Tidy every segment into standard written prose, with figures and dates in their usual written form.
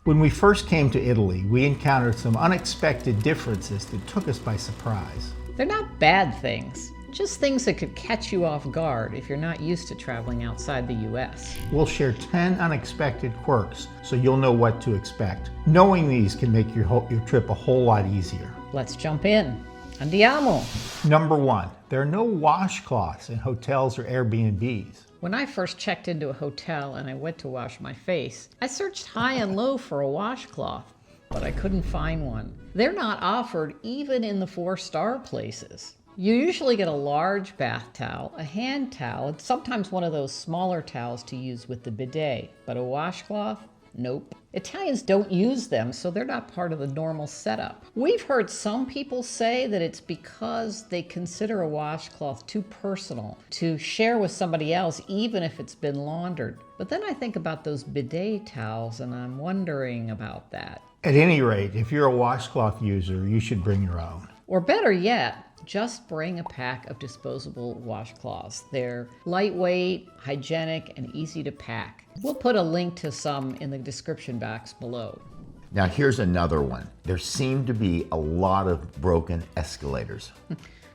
When we first came to Italy, we encountered some unexpected differences that took us by surprise. They're not bad things, just things that could catch you off guard if you're not used to traveling outside the US. We'll share 10 unexpected quirks so you'll know what to expect. Knowing these can make your trip a whole lot easier. Let's jump in. Andiamo! Number 1, there are no washcloths in hotels or Airbnbs. When I first checked into a hotel and I went to wash my face, I searched high and low for a washcloth, but I couldn't find one. They're not offered even in the 4-star places. You usually get a large bath towel, a hand towel, and sometimes one of those smaller towels to use with the bidet. But a washcloth? Nope. Italians don't use them, so they're not part of the normal setup. We've heard some people say that it's because they consider a washcloth too personal to share with somebody else, even if it's been laundered. But then I think about those bidet towels, and I'm wondering about that. At any rate, if you're a washcloth user, you should bring your own. Or better yet, just bring a pack of disposable washcloths. They're lightweight, hygienic, and easy to pack. We'll put a link to some in the description box below. Now here's another one. There seem to be a lot of broken escalators.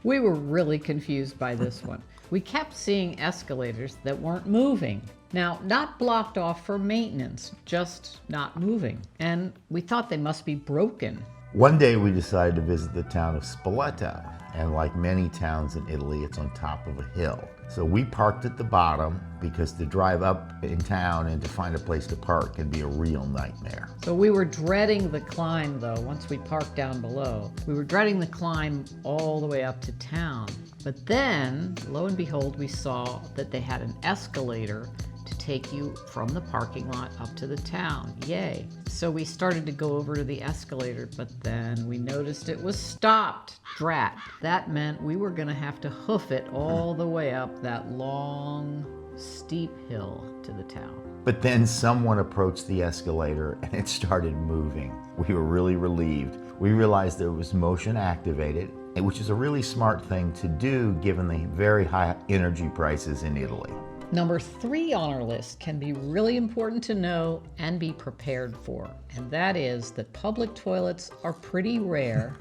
We were really confused by this one. We kept seeing escalators that weren't moving. Now, not blocked off for maintenance, just not moving. And we thought they must be broken. One day we decided to visit the town of Spoleto, and like many towns in Italy, it's on top of a hill. So we parked at the bottom because to drive up in town and to find a place to park can be a real nightmare. So we were dreading the climb though, once we parked down below. We were dreading the climb all the way up to town. But then, lo and behold, we saw that they had an escalator to take you from the parking lot up to the town. Yay. So we started to go over to the escalator, but then we noticed it was stopped. Drat. That meant we were gonna have to hoof it all the way up that long, steep hill to the town. But then someone approached the escalator and it started moving. We were really relieved. We realized that it was motion activated, which is a really smart thing to do given the very high energy prices in Italy. Number 3 on our list can be really important to know and be prepared for, and that is that public toilets are pretty rare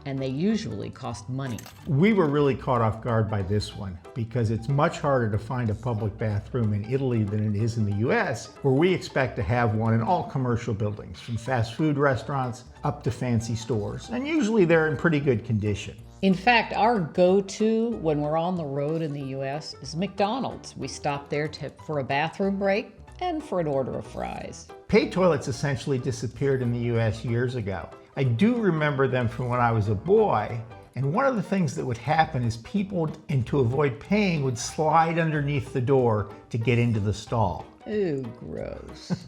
and they usually cost money. We were really caught off guard by this one because it's much harder to find a public bathroom in Italy than it is in the US, where we expect to have one in all commercial buildings, from fast food restaurants up to fancy stores, and usually they're in pretty good condition. In fact, our go-to when we're on the road in the US is McDonald's. We stop there for a bathroom break and for an order of fries. Pay toilets essentially disappeared in the US years ago. I do remember them from when I was a boy, and one of the things that would happen is people, and to avoid paying, would slide underneath the door to get into the stall. Ooh, gross.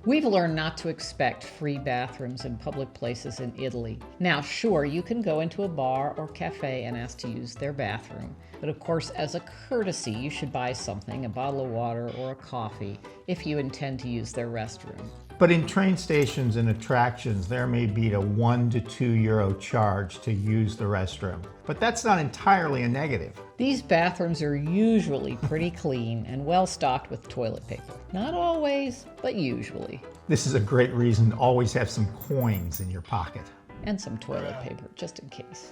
We've learned not to expect free bathrooms in public places in Italy. Now, sure, you can go into a bar or cafe and ask to use their bathroom, but of course, as a courtesy, you should buy something, a bottle of water or a coffee, if you intend to use their restroom. But in train stations and attractions, there may be a €1 to €2 charge to use the restroom. But that's not entirely a negative. These bathrooms are usually pretty clean and well stocked with toilet paper. Not always, but usually. This is a great reason to always have some coins in your pocket. And some toilet paper, just in case.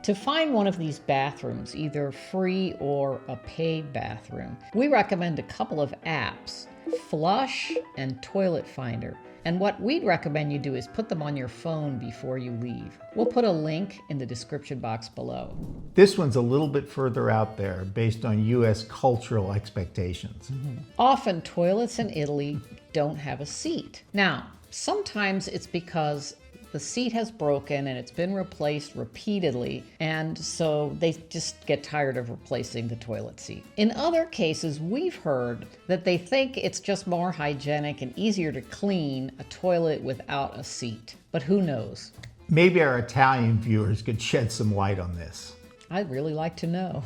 To find one of these bathrooms, either free or a paid bathroom, we recommend a couple of apps, Flush and Toilet Finder. And what we'd recommend you do is put them on your phone before you leave. We'll put a link in the description box below. This one's a little bit further out there based on US cultural expectations. Often toilets in Italy don't have a seat. Now, sometimes it's because the seat has broken and it's been replaced repeatedly, and so they just get tired of replacing the toilet seat. In other cases, we've heard that they think it's just more hygienic and easier to clean a toilet without a seat. But who knows? Maybe our Italian viewers could shed some light on this. I'd really like to know.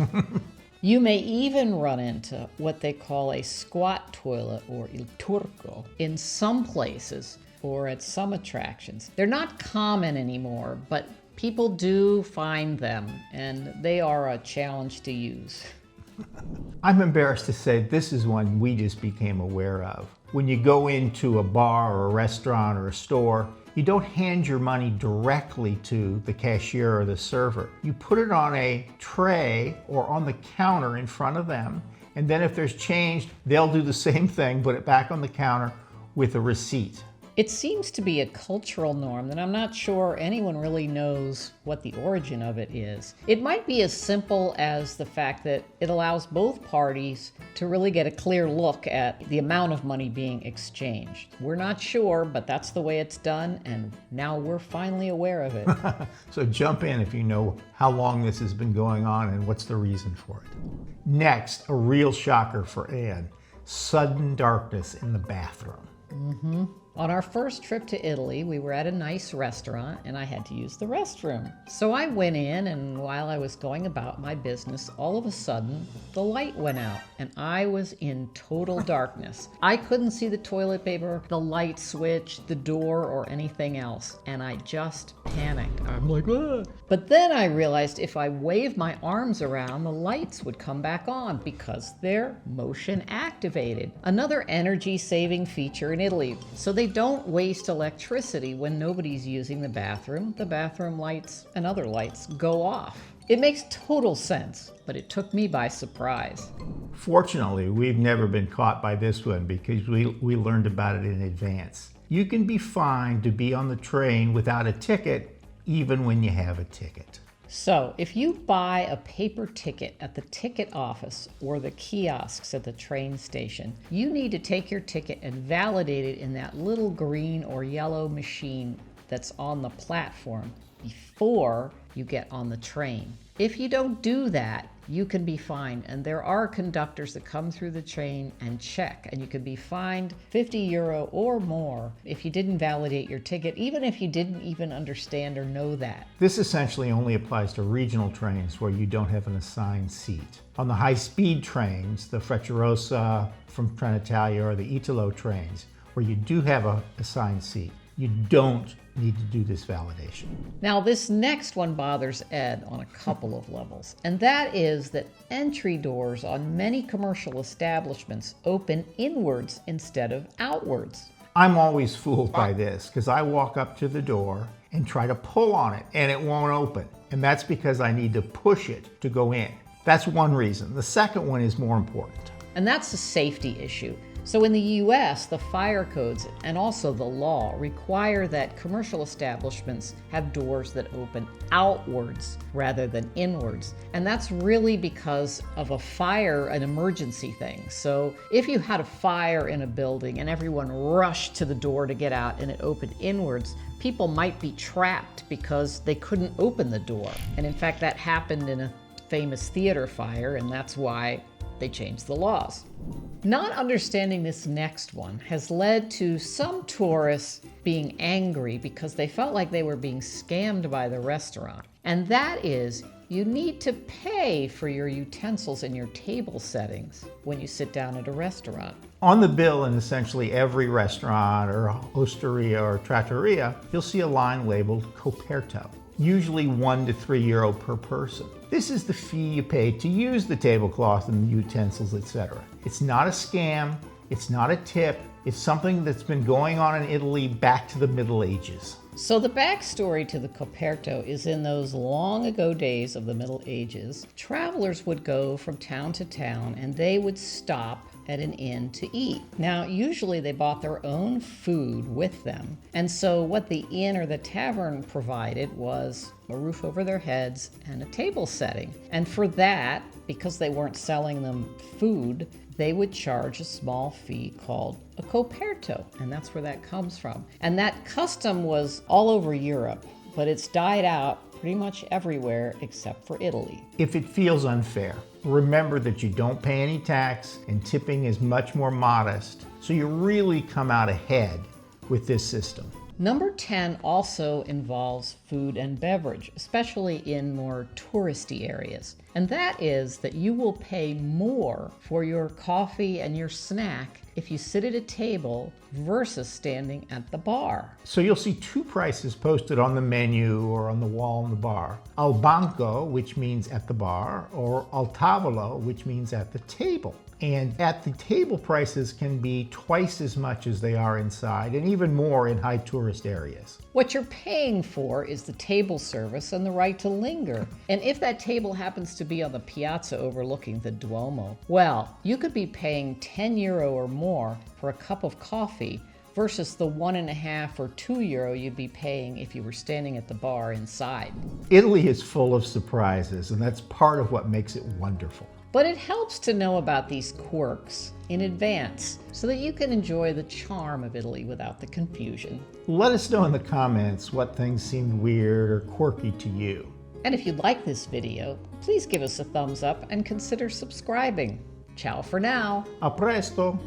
You may even run into what they call a squat toilet, or il turco, in some places or at some attractions. They're not common anymore, but people do find them, and they are a challenge to use. I'm embarrassed to say this is one we just became aware of. When you go into a bar or a restaurant or a store, you don't hand your money directly to the cashier or the server. You put it on a tray or on the counter in front of them, and then if there's change, they'll do the same thing, put it back on the counter with a receipt. It seems to be a cultural norm that I'm not sure anyone really knows what the origin of it is. It might be as simple as the fact that it allows both parties to really get a clear look at the amount of money being exchanged. We're not sure, but that's the way it's done, and now we're finally aware of it. So jump in if you know how long this has been going on and what's the reason for it. Next, a real shocker for Anne, sudden darkness in the bathroom. On our first trip to Italy, we were at a nice restaurant and I had to use the restroom. So I went in, and while I was going about my business, all of a sudden the light went out and I was in total darkness. I couldn't see the toilet paper, the light switch, the door, or anything else, and I just panicked. I'm like, ah. But then I realized if I waved my arms around, the lights would come back on because they're motion activated. Another energy saving feature in Italy. So they don't waste electricity when nobody's using the bathroom. The bathroom lights and other lights go off. It makes total sense, but it took me by surprise. Fortunately, we've never been caught by this one because we learned about it in advance. You can be fined to be on the train without a ticket, even when you have a ticket. So if you buy a paper ticket at the ticket office or the kiosks at the train station, you need to take your ticket and validate it in that little green or yellow machine that's on the platform before you get on the train. If you don't do that, you can be fined, and there are conductors that come through the train and check, and you can be fined €50 or more if you didn't validate your ticket, even if you didn't even understand or know that. This essentially only applies to regional trains where you don't have an assigned seat. On the high-speed trains, the Frecciarossa from Trenitalia or the Italo trains, where you do have an assigned seat, you don't need to do this validation. Now, this next one bothers Ed on a couple of levels, and that is that entry doors on many commercial establishments open inwards instead of outwards. I'm always fooled by this because I walk up to the door and try to pull on it and it won't open. And that's because I need to push it to go in. That's one reason. The second one is more important. And that's a safety issue. So in the US, the fire codes and also the law require that commercial establishments have doors that open outwards rather than inwards. And that's really because of a fire, an emergency thing. So if you had a fire in a building and everyone rushed to the door to get out and it opened inwards, people might be trapped because they couldn't open the door. And in fact, that happened in a famous theater fire, and that's why they changed the laws. Not understanding this next one has led to some tourists being angry because they felt like they were being scammed by the restaurant. And that is, you need to pay for your utensils and your table settings when you sit down at a restaurant. On the bill in essentially every restaurant or osteria or trattoria, you'll see a line labeled coperto, usually €1 to €3 per person. This is the fee you pay to use the tablecloth and the utensils, etc. It's not a scam, it's not a tip, it's something that's been going on in Italy back to the Middle Ages. So the backstory to the coperto is in those long ago days of the Middle Ages, travelers would go from town to town and they would stop at an inn to eat. Now, usually they bought their own food with them. And so what the inn or the tavern provided was a roof over their heads and a table setting. And for that, because they weren't selling them food, they would charge a small fee called a coperto, and that's where that comes from. And that custom was all over Europe, but it's died out pretty much everywhere except for Italy. If it feels unfair, remember that you don't pay any tax and tipping is much more modest, so you really come out ahead with this system. Number 10 also involves food and beverage, especially in more touristy areas. And that is that you will pay more for your coffee and your snack if you sit at a table versus standing at the bar. So you'll see two prices posted on the menu or on the wall in the bar. Al banco, which means at the bar, or al tavolo, which means at the table. And at the table, prices can be twice as much as they are inside, and even more in high tourist areas. What you're paying for is the table service and the right to linger. And if that table happens to be on the piazza overlooking the Duomo, well, you could be paying €10 or more for a cup of coffee versus the €1.50 or €2 you'd be paying if you were standing at the bar inside. Italy is full of surprises, and that's part of what makes it wonderful. But it helps to know about these quirks in advance so that you can enjoy the charm of Italy without the confusion. Let us know in the comments what things seemed weird or quirky to you. And if you like this video, please give us a thumbs up and consider subscribing. Ciao for now. A presto!